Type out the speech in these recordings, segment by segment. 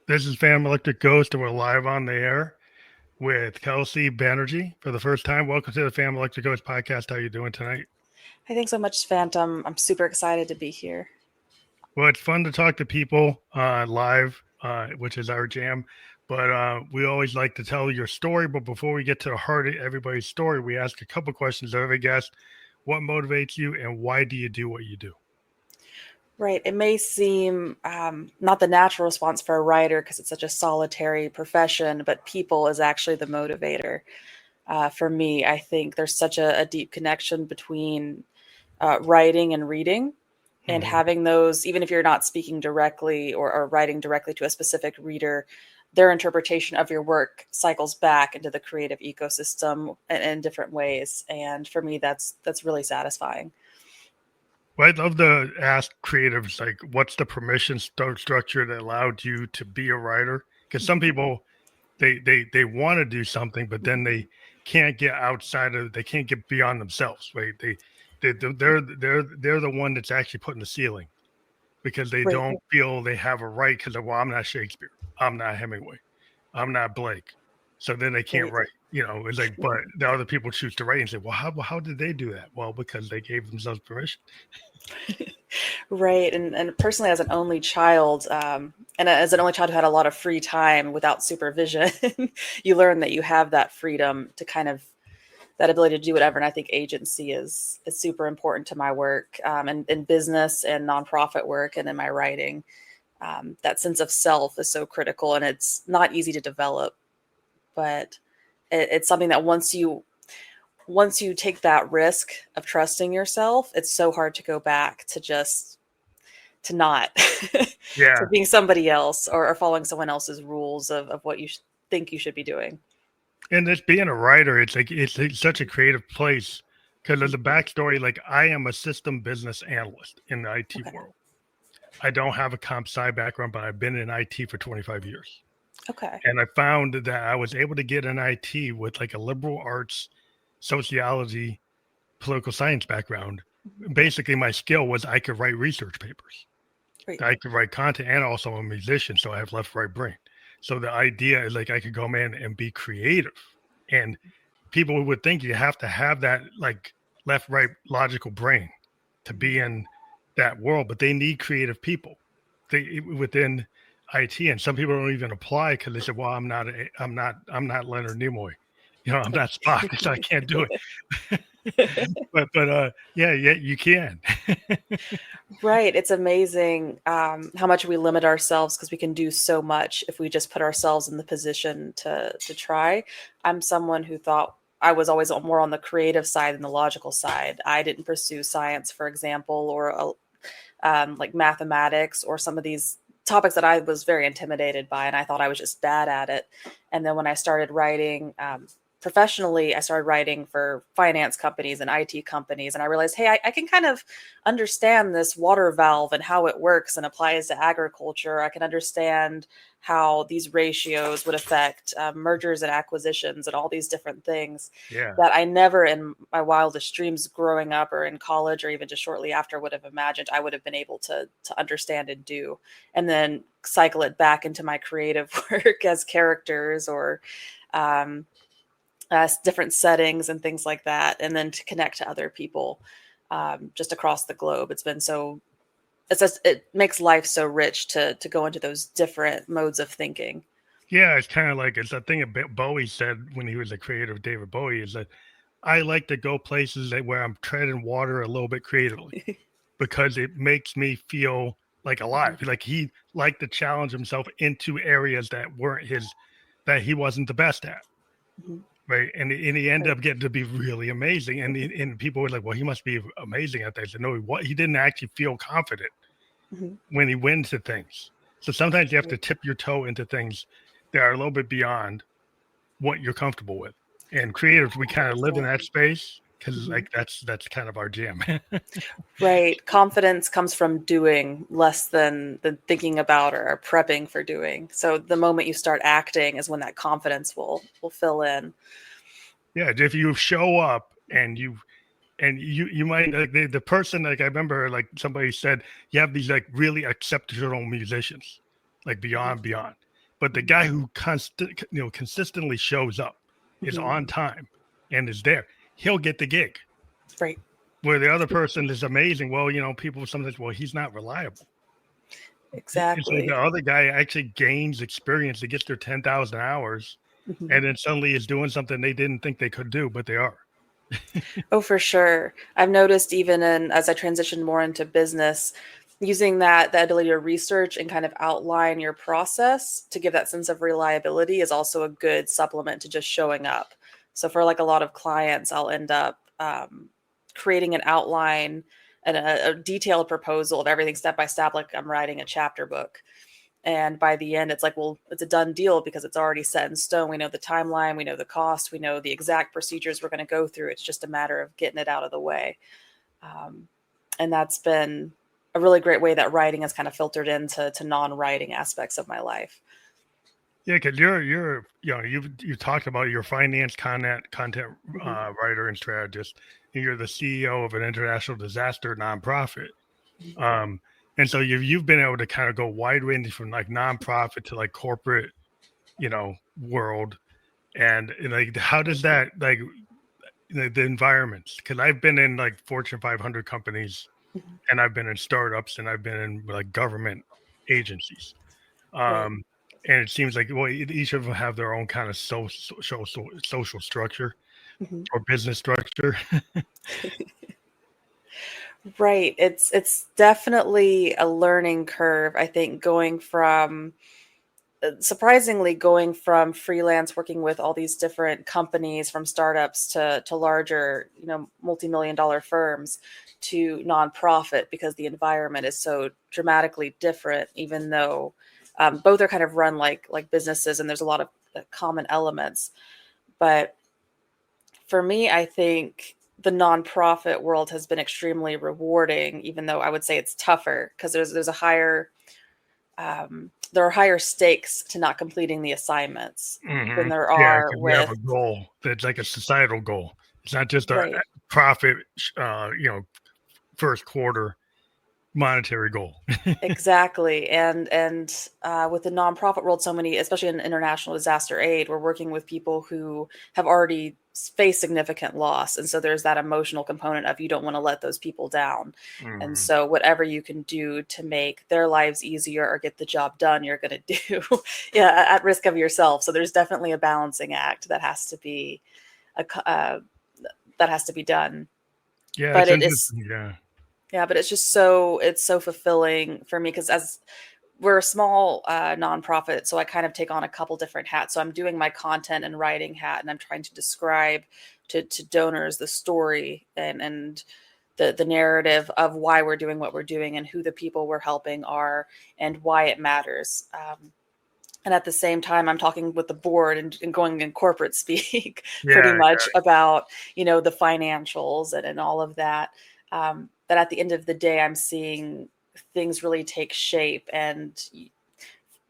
This is Phantom Electric Ghost, and we're live on the air with Kelsey Banerjee for the first time. Welcome to the Phantom Electric Ghost podcast. How are you doing tonight? Hey, thanks so much, Phantom. I'm super excited to be here. Well, it's fun to talk to people live, which is our jam. But we always like to tell your story. But before we get to the heart of everybody's story, we ask a couple questions of every guest. What motivates you, and why do you do what you do? Right. It may seem not the natural response for a writer because it's such a solitary profession, but people is actually the motivator. For me, I think there's such a deep connection between writing and reading. And having those, even if you're not speaking directly or writing directly to a specific reader, their interpretation of your work cycles back into the creative ecosystem in different ways. And for me, that's really satisfying. Well, I'd love to ask creatives, like, what's the permission structure that allowed you to be a writer? Because some people, they want to do something, but then they can't get outside of, they can't get beyond themselves, right? They're the one that's actually putting the ceiling because they don't feel they have a right because, well, I'm not Shakespeare, I'm not Hemingway, I'm not Blake, so then they can't write. It's like, but the other people choose to write and say, well, how did they do that? Well, because they gave themselves permission. Right. And personally, as an only child, and as an only child who had a lot of free time without supervision, you learn that you have that freedom to kind of that ability to do whatever. And I think agency is super important to my work, and in business and nonprofit work and in my writing. That sense of self is so critical, and it's not easy to develop, but it's something that once you take that risk of trusting yourself, it's so hard to go back to not to being somebody else or following someone else's rules of what you think you should be doing. And this being a writer, it's like it's such a creative place because there's a backstory. Like, I am a system business analyst in the IT world. I don't have a comp sci background, but I've been in IT for 25 years. Okay. And I found that I was able to get an IT with like a liberal arts, sociology, political science background. Basically, my skill was I could write research papers. Right. I could write content, and also I'm a musician, so I have left right brain. So the idea is like I could go in and be creative. And people would think you have to have that like left right logical brain to be in that world, but they need creative people within IT. And some people don't even apply because they said, well, I'm not Leonard Nimoy. I'm not Spock, so I can't do it. but yeah, you can. Right. It's amazing how much we limit ourselves because we can do so much if we just put ourselves in the position to try. I'm someone who thought I was always more on the creative side than the logical side. I didn't pursue science, for example, or like mathematics or some of these topics that I was very intimidated by, and I thought I was just bad at it. And then when I started writing professionally, I started writing for finance companies and IT companies. And I realized, hey, I can kind of understand this water valve and how it works and applies to agriculture. I can understand how these ratios would affect mergers and acquisitions and all these different things that I never in my wildest dreams growing up or in college or even just shortly after would have imagined I would have been able to understand and do, and then cycle it back into my creative work as characters or different settings and things like that, and then to connect to other people just across the globe. It makes life so rich to go into those different modes of thinking. Yeah, it's kind of like it's a thing that Bowie said when he was a creator of David Bowie, is that I like to go places where I'm treading water a little bit creatively because it makes me feel like alive. Like he liked to challenge himself into areas that weren't that he wasn't the best at. Right. And he ended up getting to be really amazing. And people were like, well, he must be amazing at that. I said, no, he didn't actually feel confident when he went to things. So sometimes you have to tip your toe into things that are a little bit beyond what you're comfortable with. And creatives, we kind of live in that space because like that's kind of our jam. Right. Confidence comes from doing less than thinking about or prepping for doing. So the moment you start acting is when that confidence will fill in. Yeah, if you show up and you might like the person, like I remember like somebody said you have these like really exceptional musicians, like beyond. But the guy who consistently shows up, is on time, and is there, he'll get the gig. Right. Where the other person is amazing. Well, people sometimes, well, he's not reliable. And so the Exactly. other guy actually gains experience. He gets their 10,000 hours, and then suddenly is doing something they didn't think they could do, but they are. Oh, for sure. I've noticed even as I transitioned more into business, using that ability to research and kind of outline your process to give that sense of reliability is also a good supplement to just showing up. So for like a lot of clients, I'll end up creating an outline and a detailed proposal of everything step by step, like I'm writing a chapter book. And by the end, it's like, well, it's a done deal because it's already set in stone. We know the timeline, we know the cost, we know the exact procedures we're going to go through. It's just a matter of getting it out of the way. And that's been a really great way that writing has kind of filtered into non-writing aspects of my life. Yeah, because you've talked about your finance content writer and strategist, and you're the CEO of an international disaster nonprofit. And so you've been able to kind of go wide range from like nonprofit to like corporate, world, and like how does that like the environments? Because I've been in like Fortune 500 companies, and I've been in startups, and I've been in like government agencies. Right. And it seems like, well, each of them have their own kind of social structure or business structure. Right. It's definitely a learning curve, I think, surprisingly going from freelance working with all these different companies from startups to larger, multi-million dollar firms to nonprofit, because the environment is so dramatically different, even though both are kind of run like businesses and there's a lot of common elements. But for me, I think the nonprofit world has been extremely rewarding, even though I would say it's tougher because there's a higher there are higher stakes to not completing the assignments than there Yeah, are because you have with. a goal that's like a societal goal. It's not just a Right. profit, first quarter monetary goal. Exactly. And with the nonprofit world, so many, especially in international disaster aid, we're working with people who have already faced significant loss. And so there's that emotional component of you don't want to let those people down. And so whatever you can do to make their lives easier or get the job done, you're going to do, yeah, at risk of yourself. So there's definitely a balancing act that has to be done. Yeah, But it's it is, interesting. Yeah. yeah, but it's so fulfilling for me because as we're a small nonprofit, so I kind of take on a couple different hats. So I'm doing my content and writing hat, and I'm trying to describe to donors the story and the narrative of why we're doing what we're doing and who the people we're helping are and why it matters. And at the same time, I'm talking with the board and going in corporate speak pretty Yeah. much about, the financials and all of that. But at the end of the day, I'm seeing things really take shape. And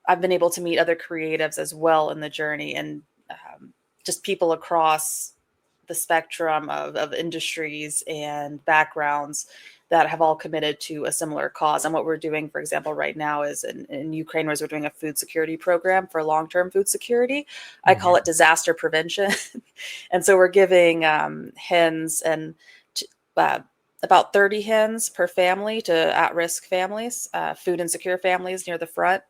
I've been able to meet other creatives as well in the journey, and just people across the spectrum of industries and backgrounds that have all committed to a similar cause. And what we're doing, for example, right now is in Ukraine, where we're doing a food security program for long-term food security. I call it disaster prevention. And so we're giving hens and uh, about 30 hens per family to at-risk families, food insecure families near the front.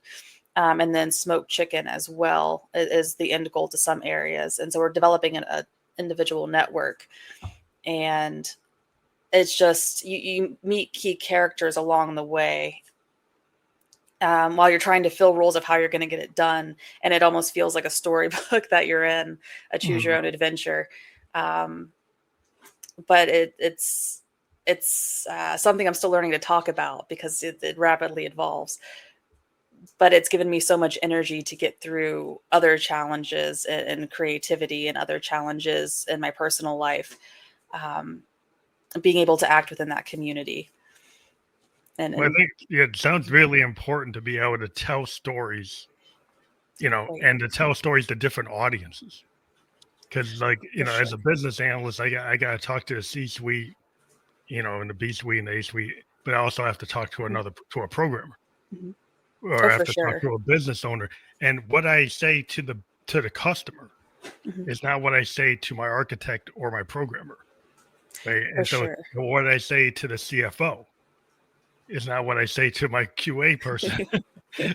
And then smoked chicken as well is the end goal to some areas. And so we're developing an individual network. And it's just you meet key characters along the way while you're trying to fill roles of how you're going to get it done, and it almost feels like a storybook that you're in, a choose your own adventure. But it's something I'm still learning to talk about because it rapidly evolves. But it's given me so much energy to get through other challenges and creativity and other challenges in my personal life. Being able to act within that community. Well, I And think it sounds really important to be able to tell stories, right, and to tell stories to different audiences. Because, like, for sure. as a business analyst, I got to talk to the C-suite, and the B-suite and the A-suite, but I also have to talk to a programmer. Mhm. or Oh, I for have to talk sure. to a business owner. And what I say to the customer Mhm. is not what I say to my architect or my programmer, right? For And so sure. what I say to the CFO is not what I say to my QA person.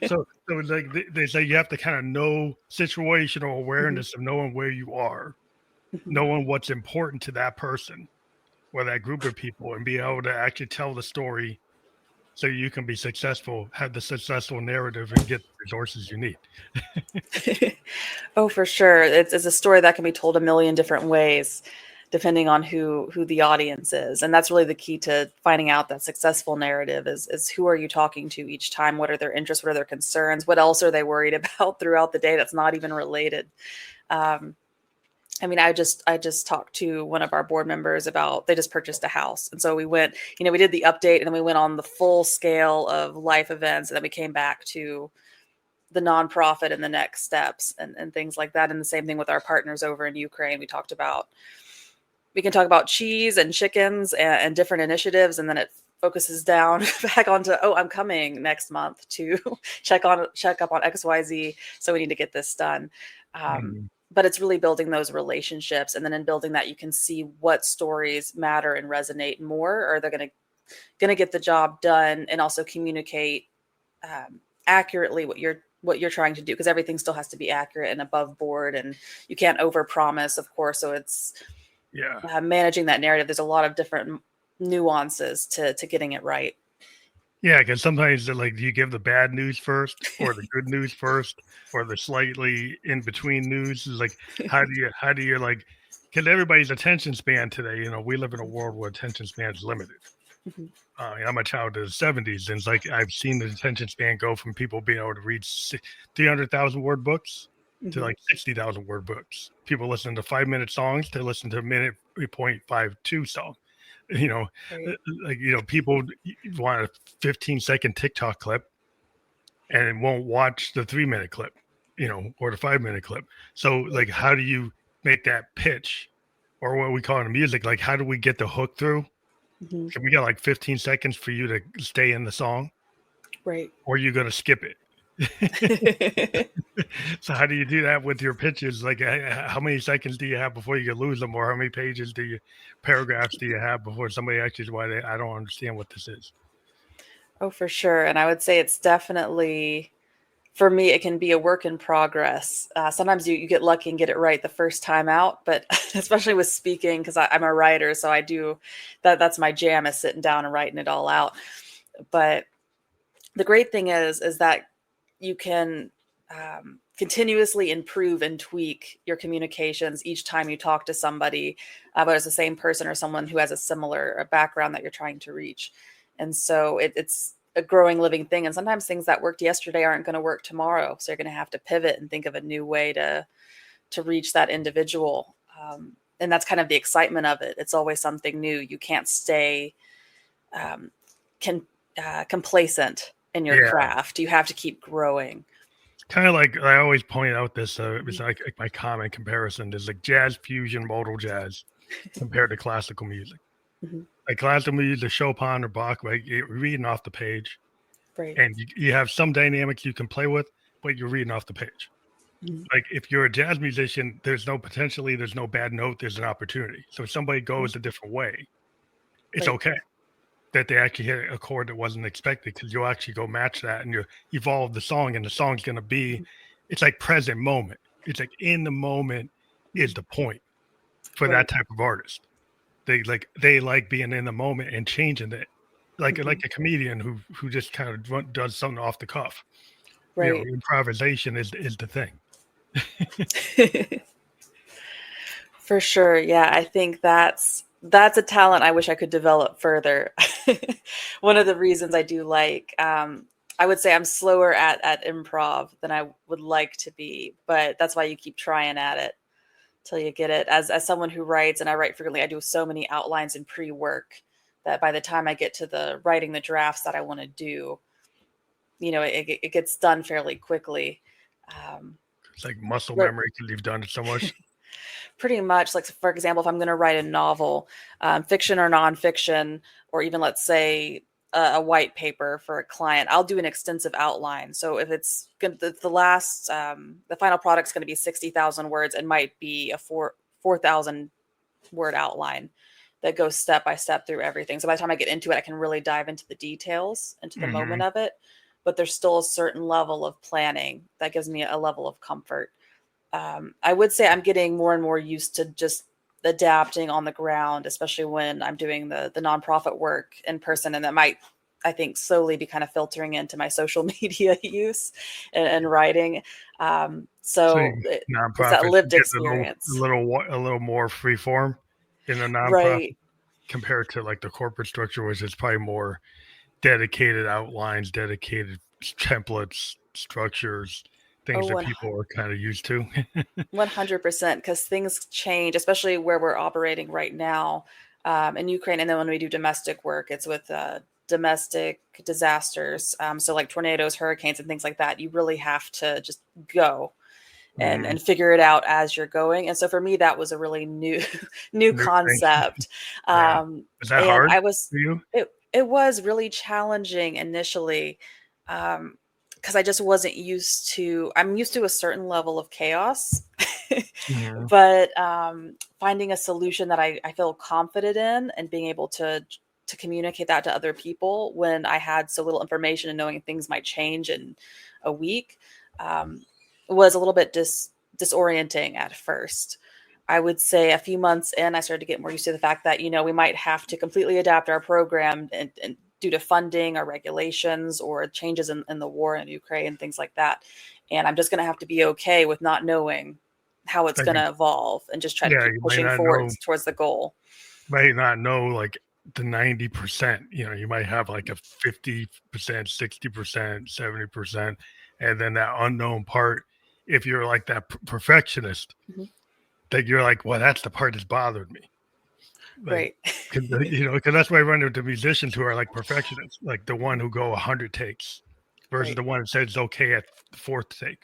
So it's like they say you have to kind of know situational Mhm. awareness of knowing where you are, Mhm. knowing what's important to that person or that group of people, and be able to actually tell the story so you can be successful, have the successful narrative, and get the resources you need. Oh, for sure. It's a story that can be told a million different ways, depending on who the audience is, and that's really the key to finding out that successful narrative is who are you talking to each time? What are their interests? What are their concerns? What else are they worried about throughout the day that's not even related? Um, I mean, I just talked to one of our board members about they just purchased a house. And so we went, we did the update and then we went on the full scale of life events and then we came back to the nonprofit and the next steps and things like that. And the same thing with our partners over in Ukraine. We can talk about cheese and chickens and different initiatives, and then it focuses down back onto, oh, I'm coming next month to check up on XYZ. So we need to get this done. Um, Mhm. but it's really building those relationships, and then in building that, you can see what stories matter and resonate more, or they're gonna get the job done, and also communicate accurately what you're trying to do, because everything still has to be accurate and above board, and you can't overpromise, of course. So it's Yeah. managing that narrative. There's a lot of different nuances to getting it right. Yeah, because sometimes they're like, do you give the bad news first or the good news first or the slightly in between news? Is like, how do you like, because everybody's attention span today, we live in a world where attention span is limited. Mhm. I'm a child of the 70s, and it's like I've seen the attention span go from people being able to read 300,000 word books to Mhm. like 60,000 word books. People listen to 5 minute songs to listen to a minute point 52 song. You know, Right. like, people want a 15-second TikTok clip and won't watch the 3 minute clip, or the 5 minute clip. So, Right. like, how do you make that pitch or what we call in music? Like, how do we get the hook through? Mhm. Can we got like 15 seconds for you to stay in the song, Right. or you going to skip it? So how do you do that with your pitches? Like, how many seconds do you have before you lose them, or how many paragraphs do you have before somebody actually, I don't understand what this is. Oh, for sure. And I would say it's definitely, for me, it can be a work in progress. Sometimes you get lucky and get it right the first time out, but especially with speaking, because I'm a writer, so I do that's my jam, is sitting down and writing it all out. But the great thing is that you can continuously improve and tweak your communications each time you talk to somebody, whether it's the same person or someone who has a similar background that you're trying to reach. And so it's a growing living thing. And sometimes things that worked yesterday aren't going to work tomorrow. So you're going to have to pivot and think of a new way to reach that individual. And that's kind of the excitement of it. It's always something new. You can't stay um, can complacent in your Yeah, craft. You have to keep growing. kind of like I always point out this. It's Mhm. like my common comparison is like jazz fusion, modal jazz compared to classical music. Mhm. Like classical music, Chopin or Bach, right? You're reading off the page, Right. and you have some dynamics you can play with, but you're reading off the page. Mhm. Like if you're a jazz musician, there's no bad note, there's an opportunity. So if somebody Mhm. goes a different way, it's Right. okay that they actually hit a chord that wasn't expected, because you'll actually go match that and you evolve the song, and the song's going to be, Mhm. it's like present moment. It's like in the moment is Mhm. the point for that Right. type of artist. They like being in the moment and changing it. Like Mhm. a comedian who just kind of does something off the cuff. Right. Improvisation is the thing. For sure. Yeah, I think that's a talent I wish I could develop further. One of the reasons I do like, I would say I'm slower at improv than I would like to be, but that's why you keep trying at it till you get it. As someone who writes, and I write frequently, I do so many outlines and pre-work that by the time I get to the writing the drafts that I want to do, it gets done fairly quickly. Um, It's like muscle where memory because you've done it so much. Pretty much, like, for example, if I'm going to write a novel, fiction or nonfiction, or even let's say a white paper for a client, I'll do an extensive outline. So if it's the final product's going to be 60,000 words, it might be a 4,000 word outline that goes step by step through everything. So by the time I get into it, I can really dive into the details, into the moment of it. But there's still a certain level of planning that gives me a level of comfort. I would say I'm getting more and more used to just adapting on the ground, especially when I'm doing the nonprofit work in person. And that might, I think, slowly be kind of filtering into my social media use and writing. So It's that nonprofits lived get experience. a little more free form in the nonprofit Right. compared to like the corporate structure, which is probably more dedicated outlines, dedicated templates, structures, things that Oh, people are kind of used to. 100%, because things change, especially where we're operating right now in Ukraine. And then when we do domestic work, it's with domestic disasters. So like tornadoes, hurricanes, and things like that. You really have to just go and figure it out as you're going. And so for me, that was a really new New thing. concept. Yeah. Is that And hard for you? it was really challenging initially. Because I just wasn't used to, I'm used to a certain level of chaos, Mhm. but finding a solution that I feel confident in and being able to communicate that to other people when I had so little information and knowing things might change in a week was a little bit disorienting at first. I would say a few months in, I started to get more used to the fact that, we might have to completely adapt our program and due to funding or regulations or changes in the war in Ukraine and things like that. And I'm just going to have to be okay with not knowing how it's Like, going to evolve and just try to yeah, keep you pushing forward towards the goal. might not know like the 90%, you might have like a 50%, 60%, 70%, and then that unknown part, if you're like that perfectionist, Mhm. that you're like, well, that's the part that's bothered me. Like, Right. because that's why I run into musicians who are like perfectionists, like the one who go 100 takes versus Right. the one that says it's okay at the fourth take.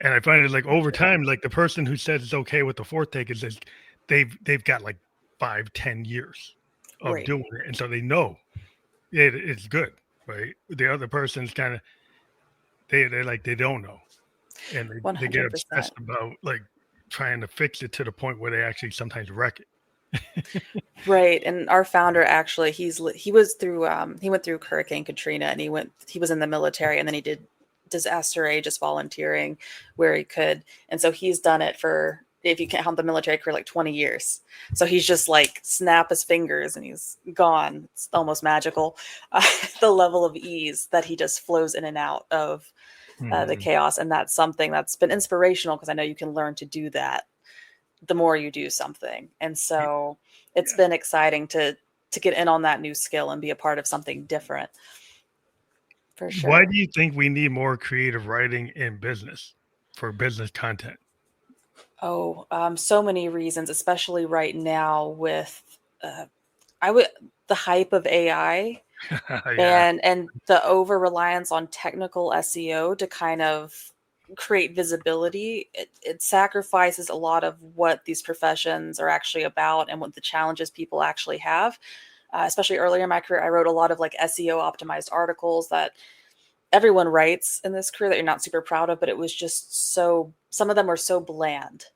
And I find it like over time, like the person who says it's okay with the fourth take is like they've got like 5, 10 years of Right. doing it, and so they know it's good, right? The other person's kind of they like they don't know, and they get obsessed 100%. about like trying to fix it to the point where they actually sometimes wreck it. Right. And our founder actually, he was through he went through Hurricane Katrina, and he was in the military, and then he did disaster aid, just volunteering where he could. And so he's done it for, if you count the military career, like 20 years. So he's just like snap his fingers and he's gone. It's almost magical. The level of ease that he just flows in and out of the Mhm. chaos. And that's something that's been inspirational, because I know you can learn to do that the more you do something. And so it's Yeah. been exciting to get in on that new skill and be a part of something different, for Why sure. do you think we need more creative writing in business for business content? Oh, so many reasons, especially right now with uh, I would the hype of AI Yeah. and the over reliance on technical SEO to kind of create visibility. It sacrifices a lot of what these professions are actually about and what the challenges people actually have. Especially earlier in my career, I wrote a lot of like SEO optimized articles that everyone writes in this career that you're not super proud of, but it was just so, some of them were so bland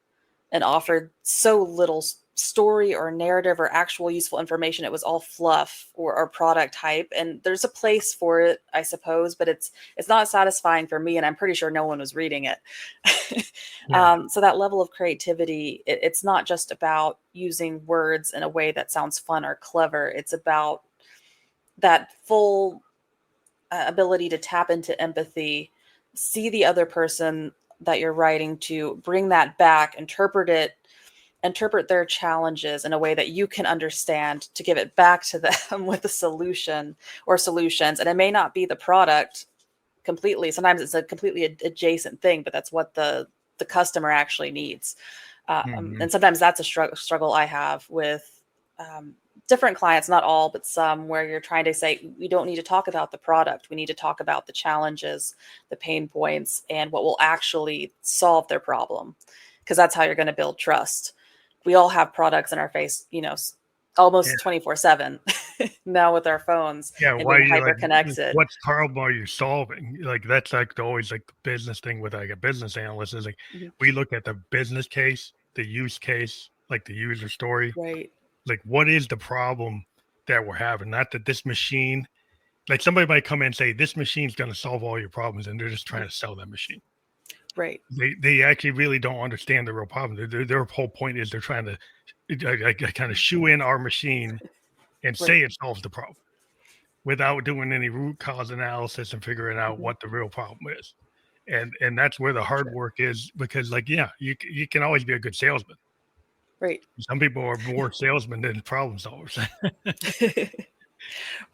and offered so little story or narrative or actual useful information. It was all fluff or product hype. And there's a place for it, I suppose, but it's not satisfying for me. And I'm pretty sure no one was reading it. Yeah. So that level of creativity, it's not just about using words in a way that sounds fun or clever. It's about that full ability to tap into empathy, see the other person that you're writing to, bring that back, interpret their challenges in a way that you can understand, to give it back to them with a solution or solutions. And it may not be the product completely. Sometimes it's a completely adjacent thing, but that's what the customer actually needs. Mhm. And sometimes that's a struggle I have with um, different clients, not all, but some, where you're trying to say, we don't need to talk about the product. We need to talk about the challenges, the pain points, and what will actually solve their problem. Because that's how you're going to build trust. We all have products in our face, Yeah. almost 24/7. now with our phones Yeah, and why being you hyper like connected. what problem are you solving? Like that's like always like the business thing with like a business analyst is like Mhm. we look at the business case, the use case, like the user story. Right. Like what is the problem that we're having? Not that this machine, like somebody might come in and say this machine's going to solve all your problems, and they're just trying to sell that machine. Right. They actually really don't understand the real problem. Their whole point is they're trying to kind of shoe in our machine and Right. say it solves the problem without doing any root cause analysis and figuring out Mhm. what the real problem is. And that's where the hard Sure. work is because like yeah, you can always be a good salesman. Right. Some people are more salesmen than problem solvers.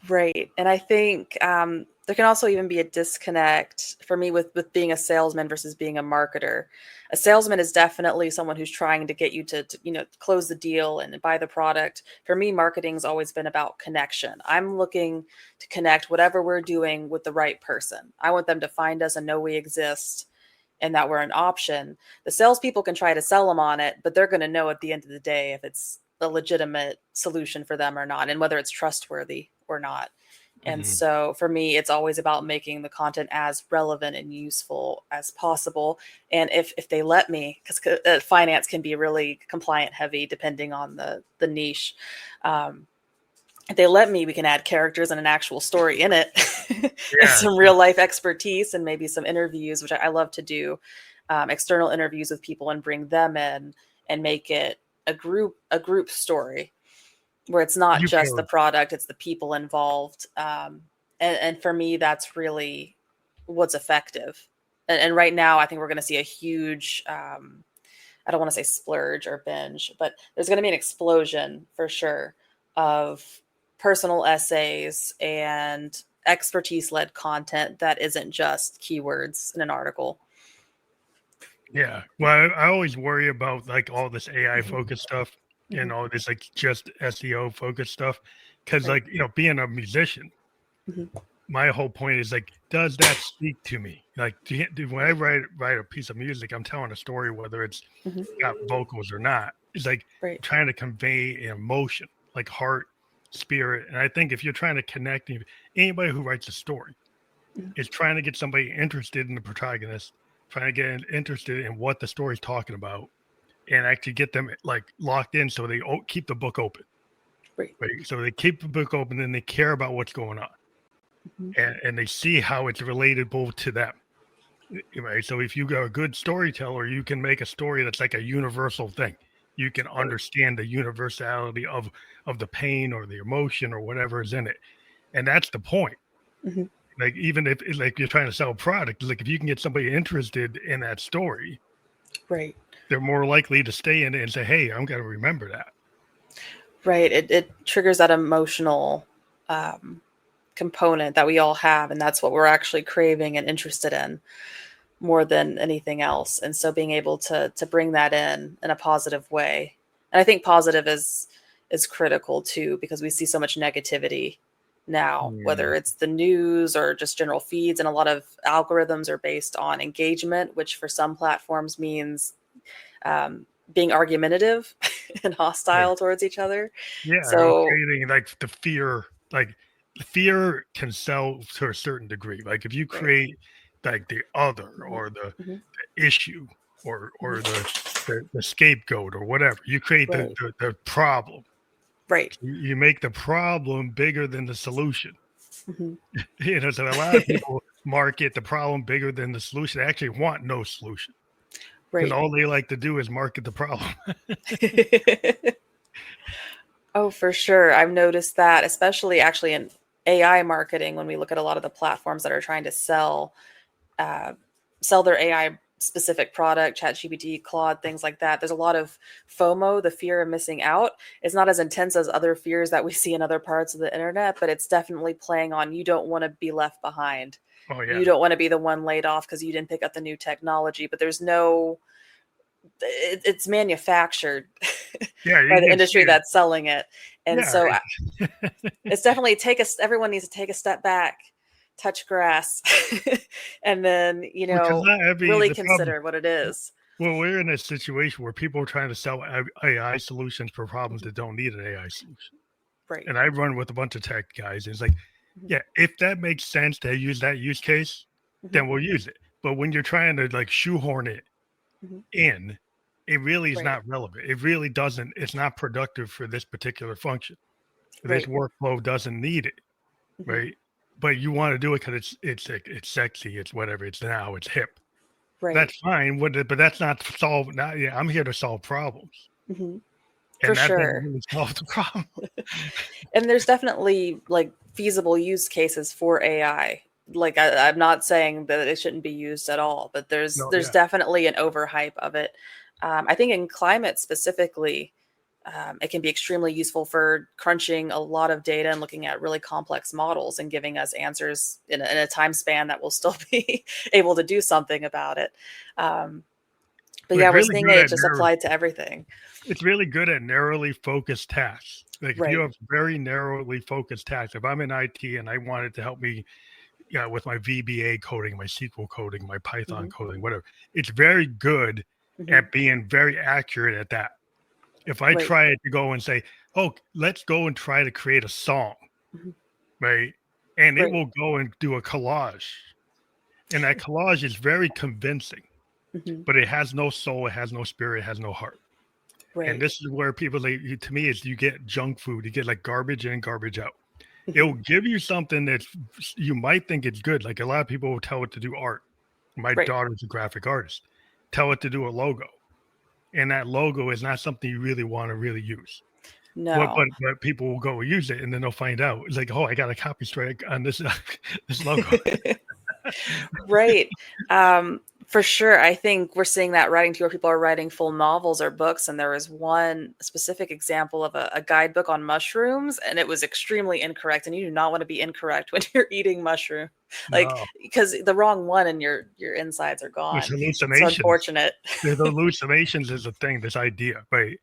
Right. And I think there can also even be a disconnect for me with being a salesman versus being a marketer. A salesman is definitely someone who's trying to get you to close the deal and buy the product. For me, marketing's always been about connection. I'm looking to connect whatever we're doing with the right person. I want them to find us and know we exist and that we're an option. The salespeople can try to sell them on it, but they're going to know at the end of the day if it's a legitimate solution for them or not, and whether it's trustworthy or not. And Mhm. so for me, it's always about making the content as relevant and useful as possible. And if they let me, because finance can be really compliant heavy depending on the niche. If they let me, we can add characters and an actual story in it, and Yeah, some real life expertise, and maybe some interviews, which I love to do, external interviews with people and bring them in and make it a group story where it's not you just the can. product, it's the people involved. And for me, that's really what's effective. And right now, I think we're going to see a huge, I don't want to say splurge or binge, but there's going to be an explosion for sure of personal essays and expertise led content that isn't just keywords in an article. Yeah. Well, I always worry about like all this AI Mhm. focused stuff and Mhm. all this like just SEO focused stuff. Cause Right. like, being a musician, Mhm. my whole point is like, does that speak to me? Like, when I Right. write a piece of music, I'm telling a story, whether it's Mhm. got vocals or not. It's like Right. trying to convey an emotion, like heart, spirit. And I think if you're trying to connect anybody who writes a story Mhm. is trying to get somebody interested in the protagonist, trying to get interested in what the story's talking about, and actually get them like locked in so they keep the book open. Right. Right. So they keep the book open and they care about what's going on. Mhm. And they see how it's relatable to them. Right. So if you got a good storyteller, you can make a story that's like a universal thing. You can Right. understand the universality of the pain or the emotion or whatever is in it. And that's the point. Mhm. Like even if like you're trying to sell a product, like if you can get somebody interested in that story, Right. they're more likely to stay in it and say, "Hey, I'm going to remember that." Right. It triggers that emotional um, component that we all have, and that's what we're actually craving and interested in more than anything else. And so being able to bring that in a positive way, and I think positive is critical too, because we see so much negativity now, Mm. whether it's the news or just general feeds, and a lot of algorithms are based on engagement, which for some platforms means being argumentative and Yeah. hostile towards each other. Yeah, or So creating like the fear, like the fear can sell to a certain degree. Like if you right. create like the other Mhm. or the Mhm. issue or Mhm. the scapegoat or whatever, you create Right. the problem. Right. You make the problem bigger than the solution. Mhm. So a lot of people market the problem bigger than the solution. They actually want no solution because Right. all they like to do is market the problem. Oh, for sure. I've noticed that, especially actually in AI marketing, when we look at a lot of the platforms that are trying to uh, sell their AI specific product, ChatGPT, Claude, things like that. There's a lot of FOMO, the fear of missing out. It's not as intense as other fears that we see in other parts of the internet, but it's definitely playing on you don't want to be left behind. Oh You yeah, don't want to be the one laid off because you didn't pick up the new technology, but there's no it's manufactured yeah, by you the can see industry it. that's selling it. And Yeah, so it's definitely everyone needs to take a step back, touch grass, and then, because not every really the problem. consider what it is. Well, we're in a situation where people are trying to sell AI solutions for problems Mhm. that don't need an AI solution. Right. And I run with a bunch of tech guys. And it's like, Mhm. yeah, if that makes sense to use that use case, Mhm. then we'll use it. But when you're trying to like shoehorn it Mhm. in, it really is Right. not relevant. It really doesn't, it's not productive for this particular function. This Right. workflow doesn't need it, Mhm. right? But you want to do it because it's sexy, it's whatever, it's now, it's hip. Right. That's fine. But that's not solve. Not, yeah, I'm here to solve problems, Mhm. For and that doesn't sure. really solve the problem. And there's definitely like feasible use cases for AI. Like I'm not saying that it shouldn't be used at all, but No, there's yeah, definitely an overhype of it. I think in climate specifically, it can be extremely useful for crunching a lot of data and looking at really complex models and giving us answers in a time span that will still be able to do something about it. Um, but but yeah, it's we're really seeing good it at just applied to everything. it's really good at narrowly focused tasks. Like if you Right. have very narrowly focused tasks, if I'm in IT and I wanted to help me, with my VBA coding, my SQL coding, my Python Hmm. coding, whatever, it's very good Hmm. at being very accurate at that. If I Right. try to go and say, "Oh, let's go and try to create a song," Hmm. right? And it Right. will go and do a collage. And that collage is very convincing, Hmm. but it has no soul, it has no spirit, it has no heart. And Right. this is where people like to me is you get junk food, you get like garbage in, garbage out. It Hmm. will give you something that you might think it's good. Like a lot of people will tell it to do art. My Right. daughter's a graphic artist. Tell it to do a logo. And that logo is not something you really want to really use. But No. but but people will go use it and then they'll find out. It's like, oh, I got a copy strike on this this logo. Right. For sure. I think we're seeing that writing to where people are writing full novels or books. And there was one specific example of a guidebook on mushrooms, and it was extremely incorrect. And you do not want to be incorrect when you're eating mushroom, like No, because the wrong one and your insides are there's gone. It's so hallucinations. unfortunate. The hallucinations is a thing, this idea, right?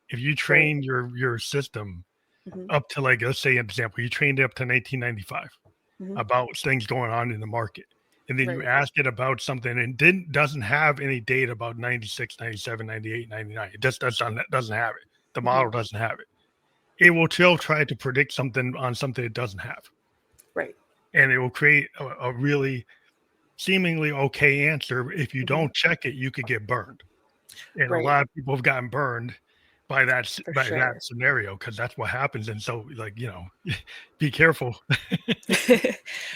If you Right. train your system Hmm. up to like, let's say an example, you trained it up to 1995 Hmm. about things going on in the market. And then you Right. ask it about something and doesn't have any data about 96, 97, 98, 99. It just doesn't have it. The Hmm. model doesn't have it. It will still try to predict something on something it doesn't have. Right. And it will create a really seemingly okay answer. If you Hmm. don't check it, you could get burned. And a Right. lot of people have gotten burned by For by that sure. scenario because that's what happens. And so, like, be careful.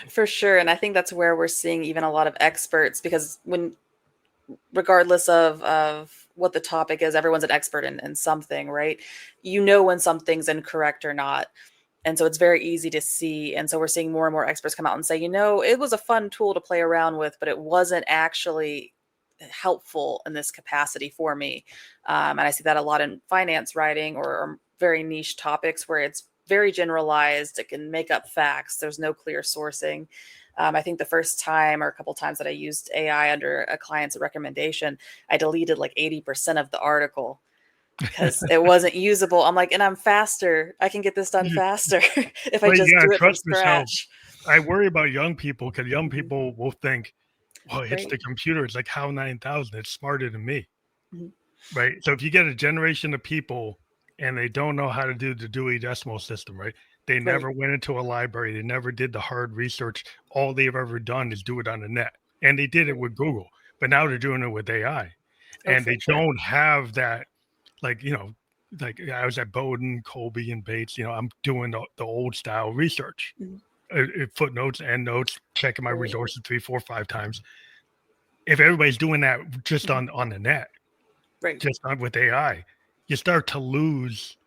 For sure. And I think that's where we're seeing even a lot of experts, because when regardless of what the topic is, everyone's an expert in something, right? You know when something's incorrect or not. And so it's very easy to see. And so we're seeing more and more experts come out and say, it was a fun tool to play around with, but it wasn't actually helpful in this capacity for me. And I see that a lot in finance writing or very niche topics where it's very generalized. It can make up facts. There's no clear sourcing. I think the first time or a couple times that I used AI under a client's recommendation, I deleted like 80% of the article because it wasn't usable. I'm like, and I'm faster. I can get this done faster if I But you just gotta do it from trust yourself. scratch. I worry about young people because young Hmm. people will think, well, it's Right. the computer. It's like HAL 9000. It's smarter than me. Hmm. Right. So if you get a generation of people and they don't know how to do the Dewey Decimal System, right? They Right. never went into a library. They never did the hard research. All they've ever done is do it on the net. And they did it Right. with Google, but now they're doing it with AI. Oh, And for they sure. don't have that, like, like I was at Bowdoin, Colby, and Bates. I'm doing the old style research, Mhm. footnotes, endnotes, checking my Right. resources 3, 4, 5 times. If everybody's doing that just Mhm. on the net, Right. just not with AI, you start to lose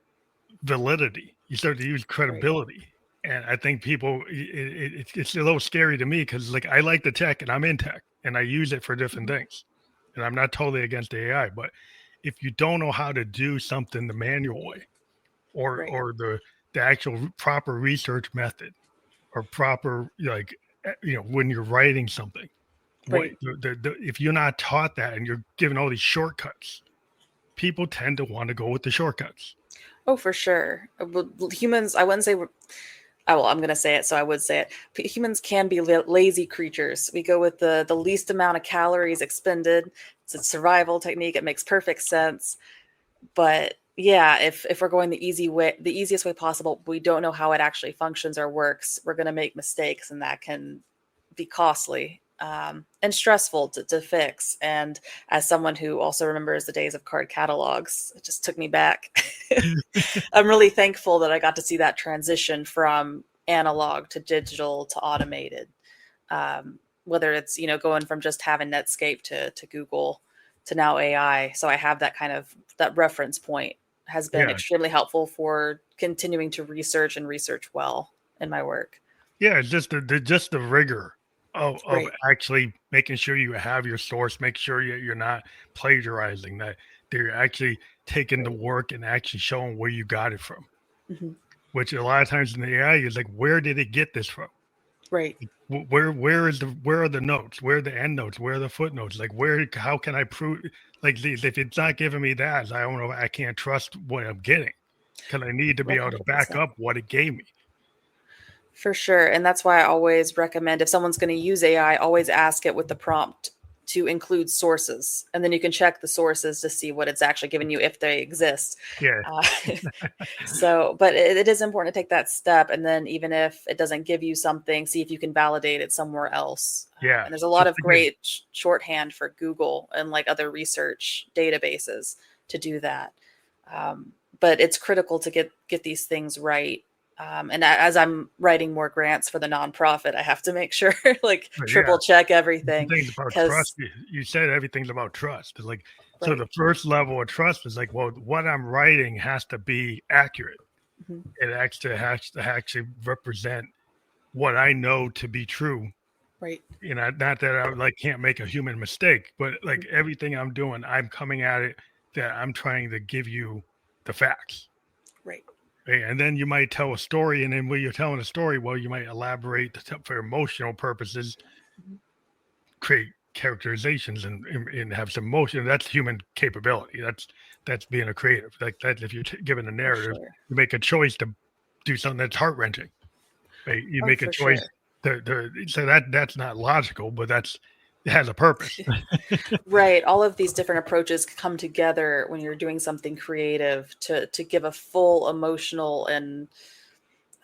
validity. You start to use Right. credibility. And I think people, it's a little scary to me because, like, I like the tech and I'm in tech and I use it for different Mhm. things. And I'm not totally against AI, but if you don't know how to do something the manual way Right. or the actual proper research method or proper, like, when you're writing something, what Right. if you're not taught that and you're given all these shortcuts, people tend to want to go with the shortcuts. Oh, for sure. Well, humans, I wouldn't say oh, well, I'm going to say it, so I would say it. Humans can be lazy creatures. We go with the least amount of calories expended. It's a survival technique. It makes perfect sense. But yeah, if we're going the easiest way possible, we don't know how it actually functions or works, we're going to make mistakes, and that can be costly, and stressful to fix. And as someone who also remembers the days of card catalogs, it just took me back. I'm really thankful that I got to see that transition from analog to digital to automated. Whether it's, going from just having Netscape to Google to now AI. So I have that reference point has been Yeah. extremely helpful for continuing to research and research well in my work. Yeah, it's just the rigor of Right. actually making sure you have your source, make sure you're not plagiarizing, that they're actually taking the Right. work and actually showing where you got it from. Hmm. Which a lot of times in the AI is like, where did it get this from? Right. Where are the notes? Where are the end notes? Where are the footnotes? Like how can I prove, like, if it's not giving me that, I don't know, I can't trust what I'm getting, because I need to be able to back 100%. up what it gave me. For sure. And that's why I always recommend, if someone's going to use AI, always ask it with the prompt to include sources. And then you can check the sources to see what it's actually giving you if they exist. Yeah. Uh, but it is important to take that step. And then even if it doesn't give you something, see if you can validate it somewhere else. Yeah. And there's a lot Just of again, great shorthand for Google and like other research databases to do that. But it's critical to get these things right. And as I'm writing more grants for the nonprofit, I have to make sure like but yeah. triple check everything, Everything's about trust. because You said everything's about trust. It's like, so right. the first level of trust is like, well, what I'm writing has to be accurate. Mhm. It actually has to actually represent what I know to be true. Right. Not that I like can't make a human mistake, but like Mhm. everything I'm doing, I'm coming at it that I'm trying to give you the facts. Right. Right? And then you might tell a story, and then when you're telling a story, well, you might elaborate for emotional purposes, Mhm. create characterizations and have some motion. That's human capability. That's being a creative. Like that, if you're given a For narrative, sure. you make a choice to do something that's heart wrenching. Right? You Oh, make a for choice sure. so that's not logical, but it has a purpose. Right. All of these different approaches come together when you're doing something creative to give a full emotional and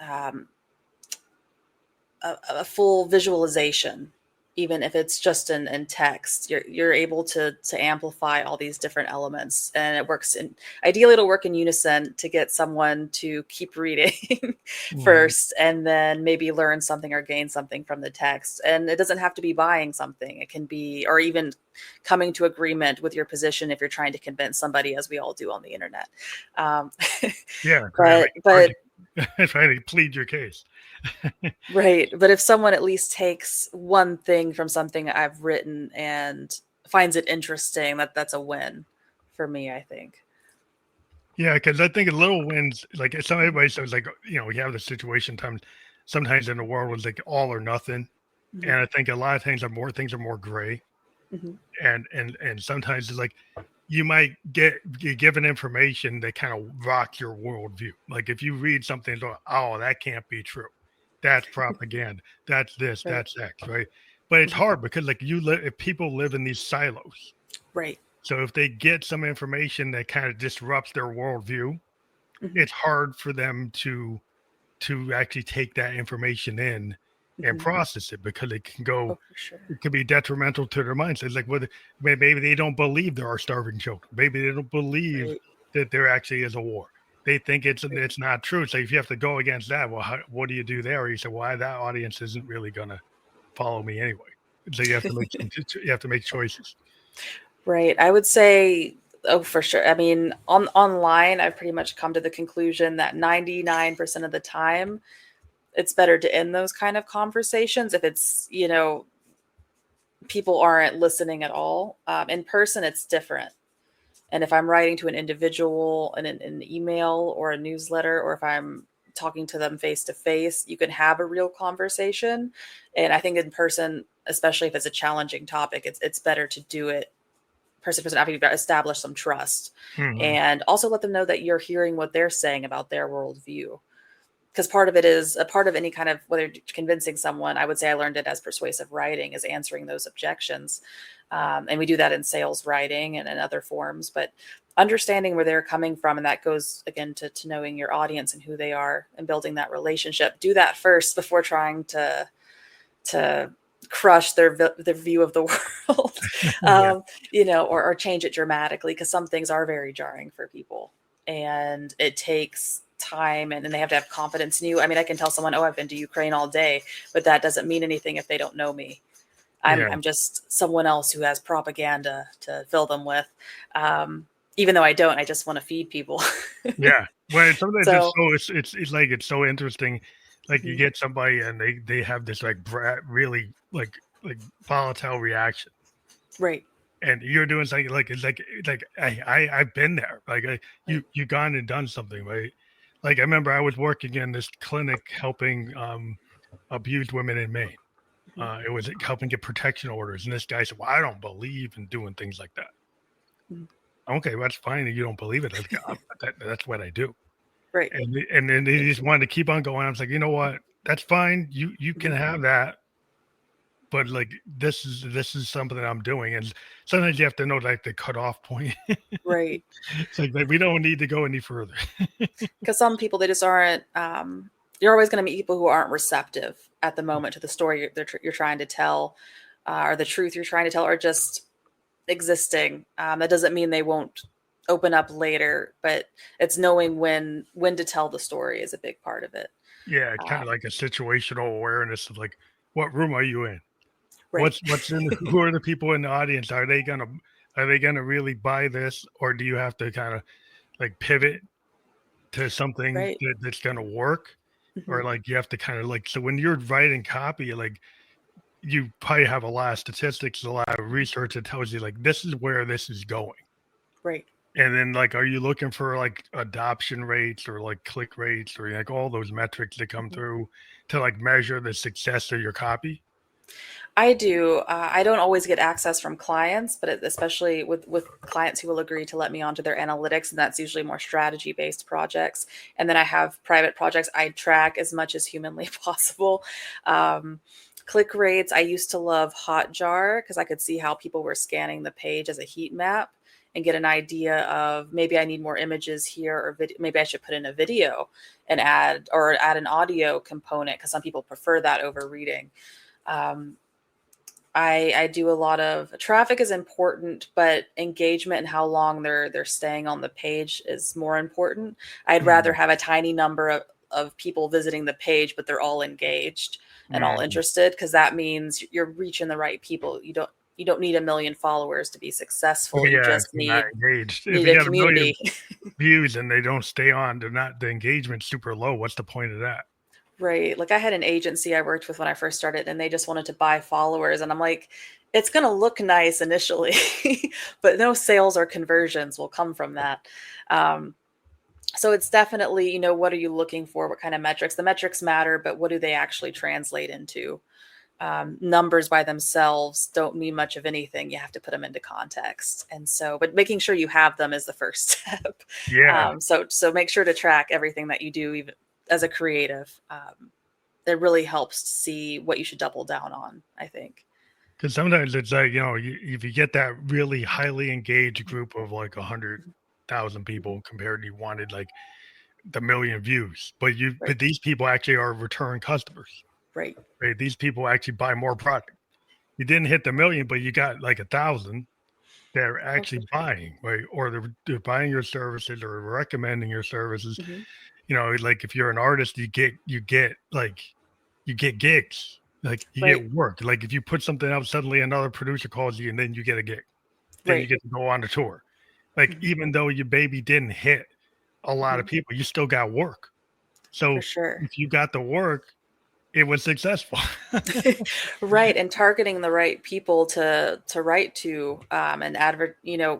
um, a full visualization, even if it's just in text. You're able to amplify all these different elements, and it works. In ideally, it'll work in unison to get someone to keep reading Mhm. first, and then maybe learn something or gain something from the text. And it doesn't have to be buying something. It can be, or even coming to agreement with your position if you're trying to convince somebody, as we all do on the internet. Um, Yeah, trying to but make it but argue, trying to plead your case. Right. But if someone at least takes one thing from something I've written and finds it interesting, that's a win for me, I think. Yeah, because I think a little wins, like Mhm. everybody says, like, you have the situation sometimes in the world is like all or nothing. Mhm. And I think a lot of things are more gray. Mhm. And sometimes it's like you might get given information that kind of rock your worldview. Like if you read something, and go, oh, that can't be true. That's propaganda. That's this, Right. that's X, right? But it's Mhm. hard because like if people live in these silos. Right. So if they get some information that kind of disrupts their worldview, Mhm. it's hard for them to actually take that information in and Mhm. process it, because Oh, for sure. it could be detrimental to their minds. It's like, whether maybe they don't believe there are starving children. Maybe they don't believe Right. that there actually is a war. They think Right. it's not true. So if you have to go against that, well, what do you do there? You say, well, that audience isn't really going to follow me anyway. So you have to make choices. Right. I would say, oh, for sure. I mean, online, I've pretty much come to the conclusion that 99% of the time, it's better to end those kind of conversations if it's, people aren't listening at all. In person, it's different. And if I'm writing to an individual in an email or a newsletter, or if I'm talking to them face to face, you can have a real conversation. And I think in person, especially if it's a challenging topic, it's better to do it person to person after you've established some trust, Hmm. and also let them know that you're hearing what they're saying about their worldview. Because part of it is a part of any kind of, whether convincing someone, I would say I learned it as persuasive writing, is answering those objections. And we do that in sales writing and in other forms. But understanding where they're coming from. And that goes again to knowing your audience and who they are and building that relationship. Do that first before trying to crush their view of the world, Yeah. or change it dramatically, because some things are very jarring for people, and it takes time, and they have to have confidence in you. I mean, I can tell someone, oh, I've been to Ukraine all day, but that doesn't mean anything if they don't know me. Yeah. I'm just someone else who has propaganda to fill them with. Even though I don't, I just want to feed people. Yeah. Well, sometimes So, it's like it's so interesting. Like you mhm, get somebody and they have this like really like volatile reaction, right, and you're doing something like it's like I've been there. Like right, you gone and done something, right? Like I remember I was working in this clinic helping abused women in Maine. mhm, It was helping get protection orders, and this guy said, "Well, I don't believe in doing things like that." mhm, Okay, well, that's fine if you don't believe it. That's what I do. right, And then they just wanted to keep on going. I was like, you know what? That's fine. You can mhm, have that, but like this is something that I'm doing. And sometimes you have to know like the cutoff point. right. It's like we don't need to go any further. Because some people, they just aren't. You're always going to meet people who aren't receptive at the moment to the story you're trying to tell, or the truth you're trying to tell, or just existing. That doesn't mean they won't open up later, but it's knowing when to tell the story is a big part of it. Yeah, kind of Um, like a situational awareness of like, what room are you in? right, What's in? Who are the people in the audience? Are they gonna really buy this, or do you have to kind of like pivot to something right, that's gonna work? hmm, Or like you have to kind of like, so when you're writing copy, like you probably have a lot of statistics, a lot of research that tells you like this is where this is going. right. And then like are you looking for like adoption rates or like click rates or like all those metrics that come Mhm. through to like measure the success of your copy? I do. I don't always get access from clients, but especially with clients who will agree to let me onto their analytics, and that's usually more strategy based projects. And then I have private projects I track as much as humanly possible. Um, Click rates. I used to love Hotjar because I could see how people were scanning the page as a heat map and get an idea of maybe I need more images here, or maybe I should put in a video and add an audio component because some people prefer that over reading. Um, I do a lot of traffic is important, but engagement and how long they're staying on the page is more important. I'd rather Mm, have a tiny number of people visiting the page, but they're all engaged and all mm. interested, because that means you're reaching the right people. You don't need a million followers to be Oh successful. You yeah, if just they're not need engaged. If need you a got a million community. views and they don't stay on, they're not the engagement's super low. What's the point of that? Right. Like I had an agency I worked with when I first started, and they just wanted to buy followers. And I'm like, it's going to look nice initially, but no sales or conversions will come from that. Um, so it's definitely, what are you looking for? What kind of metrics? The metrics matter, but what do they actually translate into? Numbers by themselves don't mean much of anything. You have to put them into context. And so, but making sure you have them is the first step. Yeah, So make sure to track everything that you do, even as a creative. It really helps to see what you should double down on, I think. because sometimes it's like if you get that really highly engaged group of like 100,000 Mhm. people compared to you wanted like the million views, but Right, these people actually are return customers. right. Right? These people actually buy more product. You didn't hit the million, but you got like 1,000 that are Oh, for actually sure. buying, right? Or they're buying your services or recommending your services. Hmm. Like if you're an artist, you get gigs, like you Right, get work. Like if you put something out, suddenly another producer calls you, and then you get a gig. Then you right. get to go on a tour. Like Hmm. even though your baby didn't hit a lot Hmm. of people, you still got work. For So sure. if you got the work, it was successful. Right, and targeting the right people to write to, and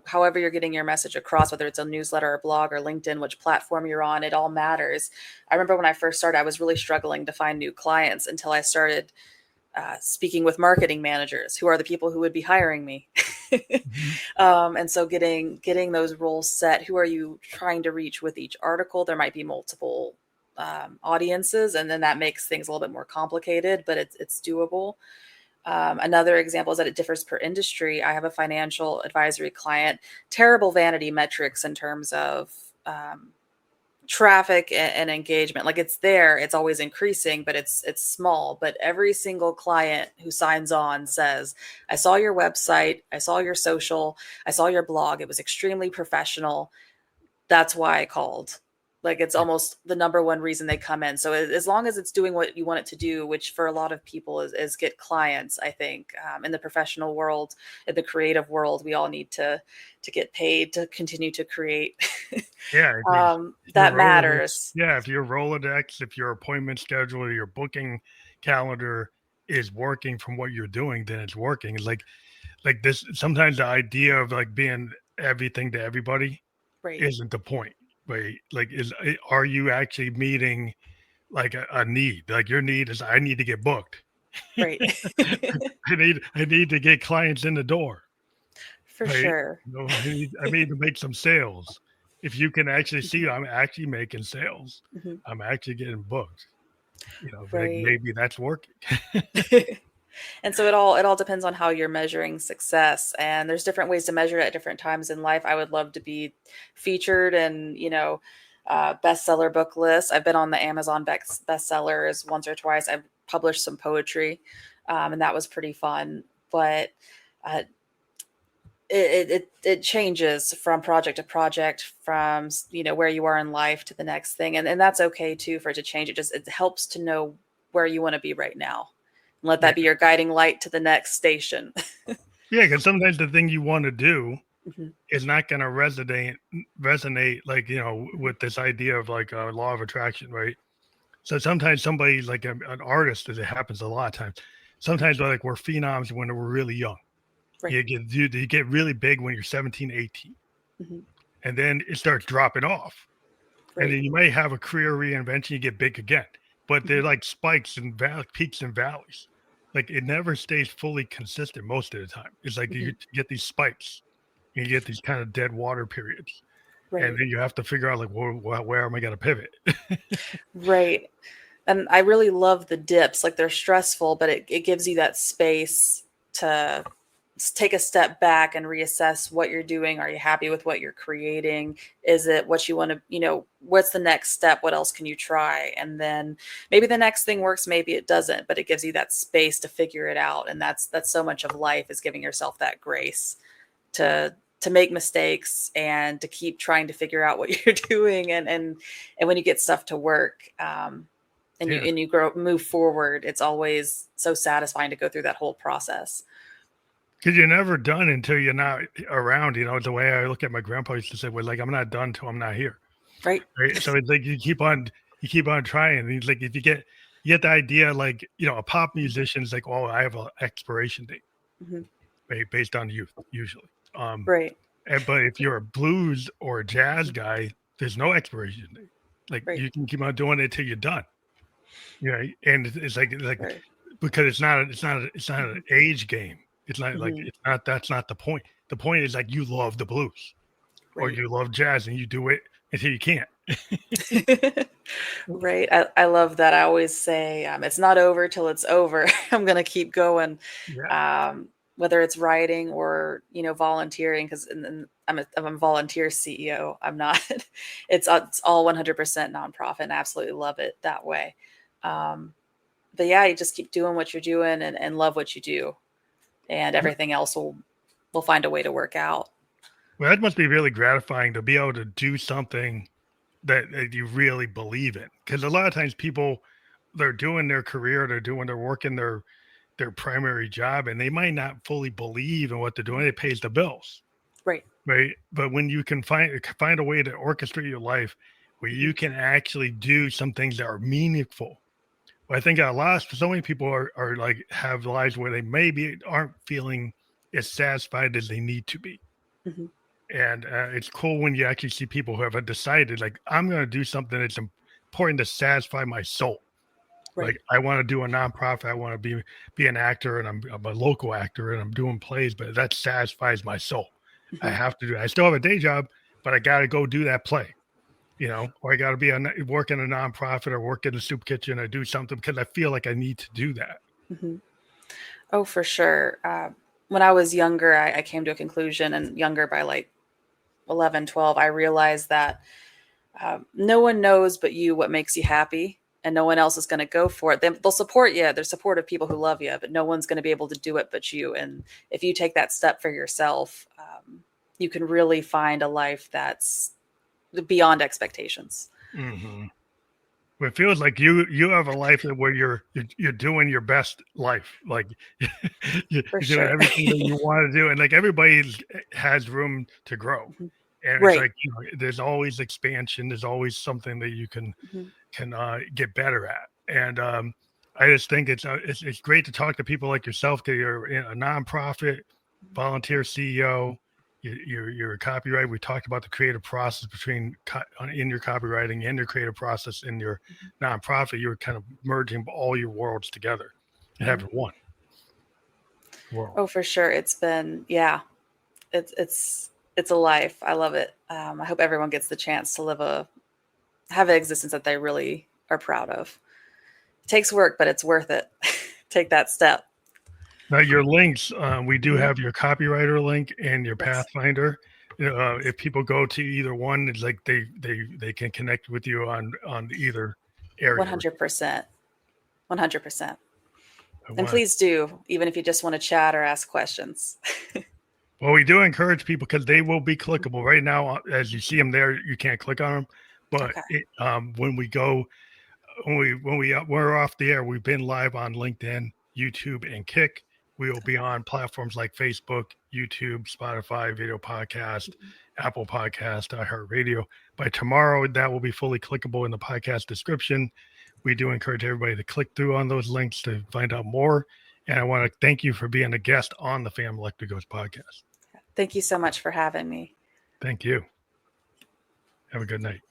however you're getting your message across, whether it's a newsletter or blog or LinkedIn, which platform you're on, it all matters. I remember when I first started, I was really struggling to find new clients until I started speaking with marketing managers, who are the people who would be hiring me. Mhm. And so getting those roles set. Who are you trying to reach with each article? There might be multiple audiences, and then that makes things a little bit more complicated, but it's doable. Another example is that it differs per industry. I have a financial advisory client, terrible vanity metrics in terms of traffic and engagement. Like it's there, it's always increasing, but it's small. But every single client who signs on says, I saw your website, I saw your social, I saw your blog. It was extremely professional. That's why I called. Like it's almost the number one reason they come in. So as long as it's doing what you want it to do, which for a lot of people is get clients, I think in the professional world, in the creative world, we all need to get paid to continue to create. Yeah, That matters. yeah, if your Rolodex, if your appointment schedule, your booking calendar is working from what you're doing, then it's working. Like this, sometimes the idea of like being everything to everybody Right. isn't the point, right? Like, are you actually meeting like a need? Like your need is, I need to get booked. Right. I need to get clients in the door. For Right? sure. I need to make some sales. If you can actually see Mhm. I'm actually making sales, Mhm. I'm actually getting booked. Like Right. maybe that's working. And so it all depends on how you're measuring success, and there's different ways to measure it at different times in life. I would love to be featured and bestseller book lists. I've been on the Amazon bestsellers once or twice. I've published some poetry, and that was pretty fun. But uh, it changes from project to project, from where you are in life to the next thing, and that's okay too for it to change. It helps to know where you want to be right now, and let Yeah. that be your guiding light to the next station. Yeah, because sometimes the thing you want to do Mhm, is not going to resonate like, mhm. with this idea of like a law of attraction, right? So sometimes somebody like an artist, as it happens a lot of times, sometimes like we're phenoms when we're really young. Right. You get really big when you're 17, 18, Mhm. and then it starts dropping off. And Right. then you may have a career reinvention, you get big again. But they're Mhm. like spikes and peaks and valleys. Like it never stays fully consistent most of the time. It's like you Mhm. get these spikes, you get these kind of dead water periods, and Right. then you have to figure out like, where am I going to pivot? Right. And I really love the dips. Like they're stressful, but it gives you that space to take a step back and reassess what you're doing. Are you happy with what you're creating? Is it what you want to, what's the next step? What else can you try? And then maybe the next thing works, maybe it doesn't, but it gives you that space to figure it out. And that's so much of life, is giving yourself that grace to make mistakes and to keep trying to figure out what you're doing. And when you get stuff to work, and Yeah, you move forward, it's always so satisfying to go through that whole process. because you're never done until you're not around. The way I look at my grandpa used to say, "Well, like I'm not done till I'm not here." Right. Right. So it's like you keep on trying. And he's like, if you get the idea, like, a pop musician is like, oh, I have an expiration date, Hmm. right, based on youth, usually. Right. But if you're a blues or a jazz guy, there's no expiration date. Like Right. you can keep on doing it till you're done. And it's like Right. because it's not an Hmm. age game. It's not like Hmm. it's not that's not the point. The point is like you love the blues or Right. you love jazz and you do it until you can't. Right. I love that. I always say, it's not over till it's over. I'm going to keep going. Yeah. Whether it's writing or, volunteering, because I'm a volunteer CEO. I'm not, it's all 100% nonprofit, and I absolutely love it that way. Um, but yeah, you just keep doing what you're doing, and love what you do, and everything else will find a way to work out. Well, that must be really gratifying to be able to do something that you really believe in. Because a lot of times people, they're doing their career, they're working their primary job, and they might not fully believe in what they're doing. Mhm. It pays the bills, Right. right? But when you can find a way to orchestrate your life where Mhm. you can actually do some things that are meaningful. Well, I think so many people are like have lives where they maybe aren't feeling as satisfied as they need to be. Mhm. And it's cool when you actually see people who have decided, like, I'm going to do something that's important to satisfy my soul. Like, Right. I want to do a nonprofit. I want to be an actor, and I'm a local actor, and I'm doing plays, but that satisfies my soul. I Mhm. have to do it. I still have a day job, but I got to go do that play, or I got to work in a nonprofit or work in the soup kitchen or do something because I feel like I need to do that. Mhm. Oh, for sure. When I was younger, I came to a conclusion, and younger by like 11, 12, I realized that no one knows but you what makes you happy, and no one else is going to go for it. They'll support you. They're supportive people who love you, but no one's going to be able to do it but you. And if you take that step for yourself, you can really find a life that's beyond expectations. Mm-hmm. It feels like you have a life where you're doing your best life, like you're For doing sure. everything that you want to do, and like everybody has room to grow, Mhm. and it's Right. like there's always expansion, there's always something that you can Mhm. get better at, and I just think it's great to talk to people like yourself, that you're in a nonprofit, volunteer CEO. You're a copywriter. We talked about the creative process in your copywriting and your creative process in your nonprofit. You're kind of merging all your worlds together and Mhm. having one world. Oh, for sure. It's been, yeah, it's a life. I love it. I hope everyone gets the chance to have an existence that they really are proud of. It takes work, but it's worth it. Take that step. Now your links, we do Mhm. have your copywriter link and your Yes. Pathfinder. If people go to either one, it's like they can connect with you on either area. 100%. 100%. I And want please do, even if you just want to chat or ask questions. Well, we do encourage people because they will be clickable. Right now, as you see them there, you can't click on them. But Okay. when we go, we're off the air, we've been live on LinkedIn, YouTube, and Kick. We will be on platforms like Facebook, YouTube, Spotify, video podcast, Mhm. Apple Podcast, iHeartRadio. By tomorrow, that will be fully clickable in the podcast description. We do encourage everybody to click through on those links to find out more. And I want to thank you for being a guest on the Fam Electricos podcast. Thank you so much for having me. Thank you. Have a good night.